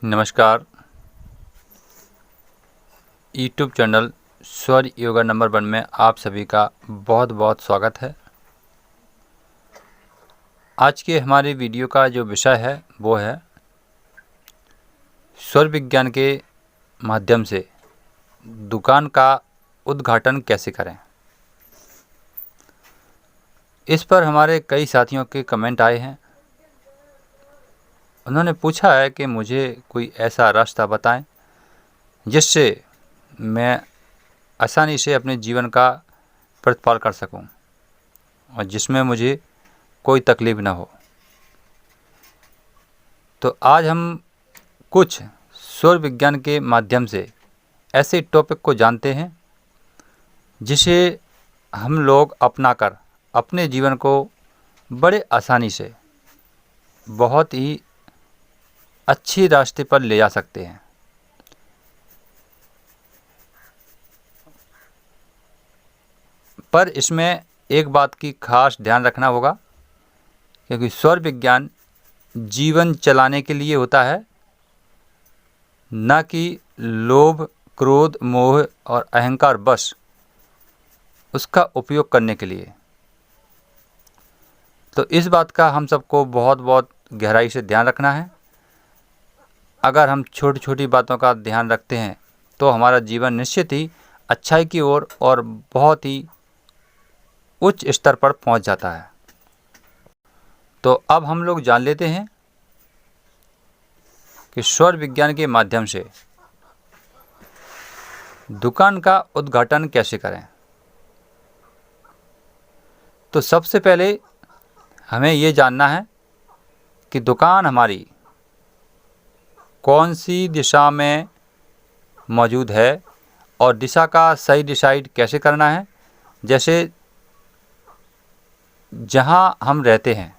नमस्कार। YouTube channel स्वर yoga number 1 में आप सभी का बहुत बहुत स्वागत है। आज के हमारे वीडियो का जो विषय है वो है स्वर विज्ञान के माध्यम से दुकान का उद्घाटन कैसे करें। इस पर हमारे कई साथियों के कमेंट आए हैं। उन्होंने पूछा है कि मुझे कोई ऐसा रास्ता बताएं जिससे मैं आसानी से अपने जीवन का प्रतिपाल कर सकूं और जिसमें मुझे कोई तकलीफ़ ना हो। तो आज हम कुछ स्वर विज्ञान के माध्यम से ऐसे टॉपिक को जानते हैं जिसे हम लोग अपनाकर अपने जीवन को बड़े आसानी से बहुत ही अच्छी रास्ते पर ले जा सकते हैं। पर इसमें एक बात की खास ध्यान रखना होगा, क्योंकि स्वर विज्ञान जीवन चलाने के लिए होता है, न कि लोभ, क्रोध, मोह और अहंकार बस उसका उपयोग करने के लिए। तो इस बात का हम सबको बहुत बहुत गहराई से ध्यान रखना है। अगर हम छोटी छोटी बातों का ध्यान रखते हैं तो हमारा जीवन निश्चित ही अच्छाई की ओर और बहुत ही उच्च स्तर पर पहुंच जाता है। तो अब हम लोग जान लेते हैं कि स्वर विज्ञान के माध्यम से दुकान का उद्घाटन कैसे करें। तो सबसे पहले हमें ये जानना है कि दुकान हमारी कौन सी दिशा में मौजूद है और दिशा का सही डिसाइड कैसे करना है। जैसे जहाँ हम रहते हैं,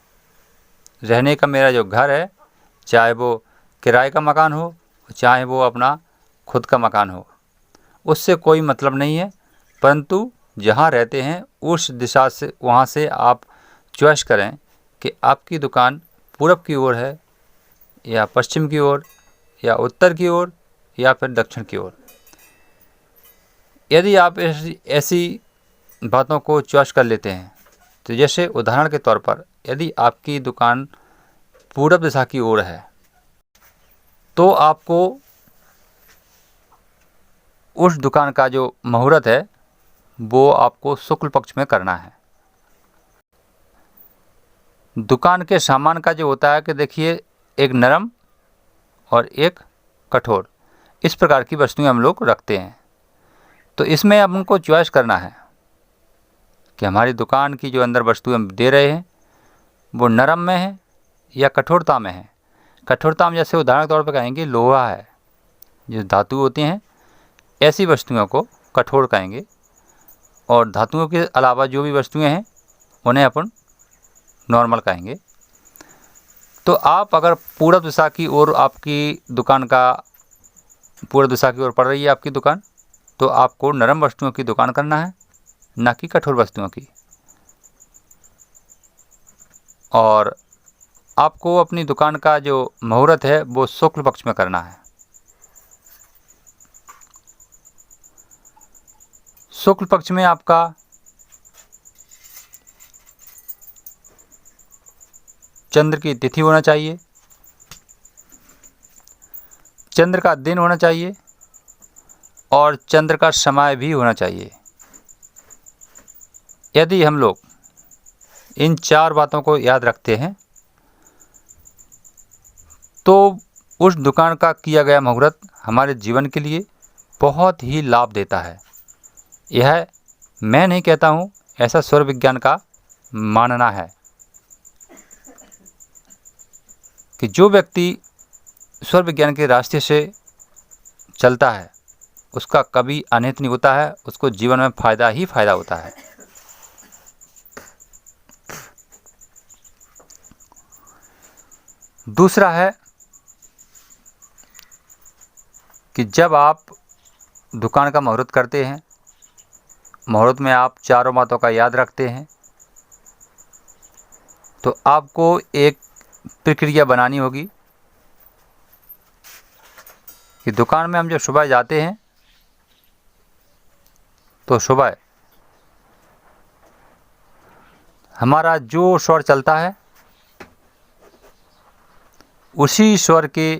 रहने का मेरा जो घर है, चाहे वो किराए का मकान हो चाहे वो अपना खुद का मकान हो, उससे कोई मतलब नहीं है। परंतु जहाँ रहते हैं उस दिशा से, वहाँ से आप चॉइस करें कि आपकी दुकान पूरब की ओर है या पश्चिम की ओर या उत्तर की ओर या फिर दक्षिण की ओर। यदि आप ऐसी बातों को चॉइस कर लेते हैं, तो जैसे उदाहरण के तौर पर यदि आपकी दुकान पूरब दिशा की ओर है तो आपको उस दुकान का जो मुहूर्त है वो आपको शुक्ल पक्ष में करना है। दुकान के सामान का जो होता है कि देखिए, एक नरम और एक कठोर, इस प्रकार की वस्तुएं हम लोग रखते हैं। तो इसमें अब हमको चॉइस करना है कि हमारी दुकान की जो अंदर वस्तुएं हम दे रहे हैं वो नरम में है या कठोरता में है। कठोरता में जैसे उदाहरण के तौर पर कहेंगे लोहा है, जो धातु होती हैं, ऐसी वस्तुओं को कठोर कहेंगे। और धातुओं के अलावा जो भी वस्तुएं हैं उन्हें अपन नॉर्मल कहेंगे। तो आप अगर पूरब दिशा की ओर, आपकी दुकान का पूरब दिशा की ओर पड़ रही है आपकी दुकान, तो आपको नरम वस्तुओं की दुकान करना है, ना कि कठोर वस्तुओं की। और आपको अपनी दुकान का जो मुहूर्त है वो शुक्ल पक्ष में करना है। शुक्ल पक्ष में आपका चंद्र की तिथि होना चाहिए, चंद्र का दिन होना चाहिए और चंद्र का समय भी होना चाहिए। यदि हम लोग इन 4 बातों को याद रखते हैं तो उस दुकान का किया गया मुहूर्त हमारे जीवन के लिए बहुत ही लाभ देता है। यह मैं नहीं कहता हूँ, ऐसा स्वर विज्ञान का मानना है कि जो व्यक्ति स्वर विज्ञान के रास्ते से चलता है उसका कभी अनहित नहीं होता है, उसको जीवन में फ़ायदा ही फ़ायदा होता है। दूसरा है कि जब आप दुकान का मुहूर्त करते हैं, मुहूर्त में आप 4 बातों का याद रखते हैं, तो आपको एक प्रक्रिया बनानी होगी कि दुकान में हम जब सुबह जाते हैं तो सुबह हमारा जो स्वर चलता है उसी स्वर के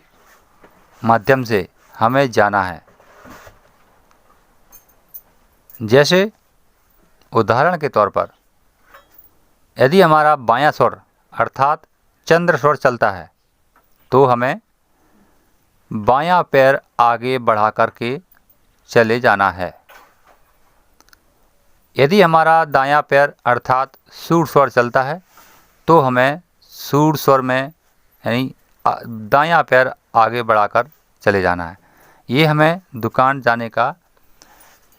माध्यम से हमें जाना है। जैसे उदाहरण के तौर पर यदि हमारा बायां स्वर अर्थात चंद्र स्वर चलता है तो हमें बायां पैर आगे बढ़ा करके चले जाना है। यदि हमारा दायां पैर अर्थात सूर स्वर चलता है तो हमें सूर स्वर में यानी दायां पैर आगे बढ़ाकर चले जाना है। ये हमें दुकान जाने का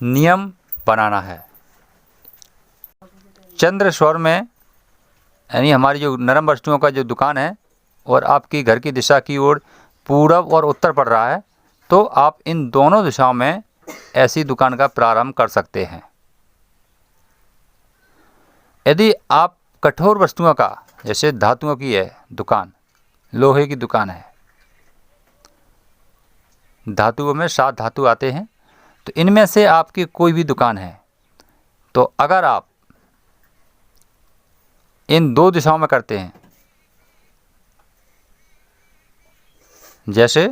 नियम बनाना है। चंद्र स्वर में यानी हमारी जो नरम वस्तुओं का जो दुकान है और आपकी घर की दिशा की ओर पूरब और उत्तर पड़ रहा है तो आप इन दोनों दिशाओं में ऐसी दुकान का प्रारंभ कर सकते हैं। यदि आप कठोर वस्तुओं का जैसे धातुओं की है दुकान, लोहे की दुकान है, धातुओं में 7 धातु आते हैं, तो इनमें से आपकी कोई भी दुकान है तो अगर आप इन 2 दिशाओं में करते हैं जैसे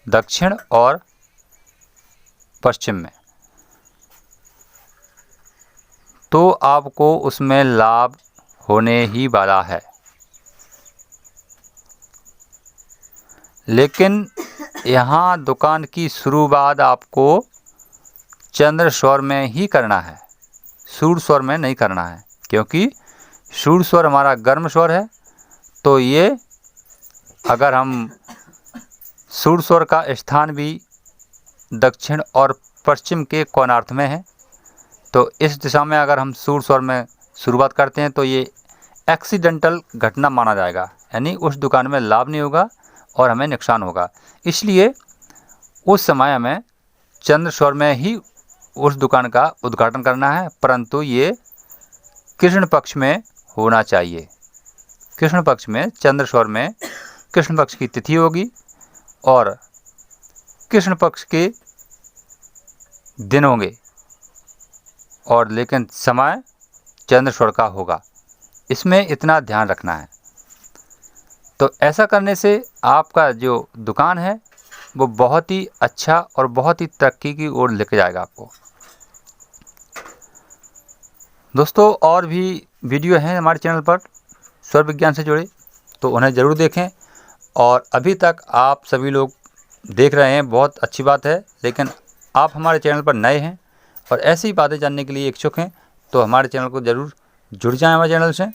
दक्षिण और पश्चिम में तो आपको उसमें लाभ होने ही वाला है। लेकिन यहाँ दुकान की शुरुआत आपको चंद्र स्वर में ही करना है, सूर स्वर में नहीं करना है, क्योंकि सूर स्वर हमारा गर्म स्वर है। तो ये अगर हम सूर स्वर का स्थान भी दक्षिण और पश्चिम के कोणार्थ में है तो इस दिशा में अगर हम सूर स्वर में शुरुआत करते हैं तो ये एक्सीडेंटल घटना माना जाएगा, यानी उस दुकान में लाभ नहीं होगा और हमें नुकसान होगा। इसलिए उस समय हमें चंद्र स्वर में ही उस दुकान का उद्घाटन करना है, परंतु ये कृष्ण पक्ष में होना चाहिए। कृष्ण पक्ष में चंद्र स्वर में कृष्ण पक्ष की तिथि होगी और कृष्ण पक्ष के दिन होंगे और लेकिन समय चंद्र स्वर का होगा। इसमें इतना ध्यान रखना है। तो ऐसा करने से आपका जो दुकान है वो बहुत ही अच्छा और बहुत ही तरक्की की ओर लेके जाएगा आपको। दोस्तों और भी वीडियो हैं हमारे चैनल पर स्वर विज्ञान से जुड़े, तो उन्हें ज़रूर देखें। और अभी तक आप सभी लोग देख रहे हैं, बहुत अच्छी बात है। लेकिन आप हमारे चैनल पर नए हैं और ऐसी बातें जानने के लिए इच्छुक हैं तो हमारे चैनल को ज़रूर जुड़ जाएं हमारे चैनल से।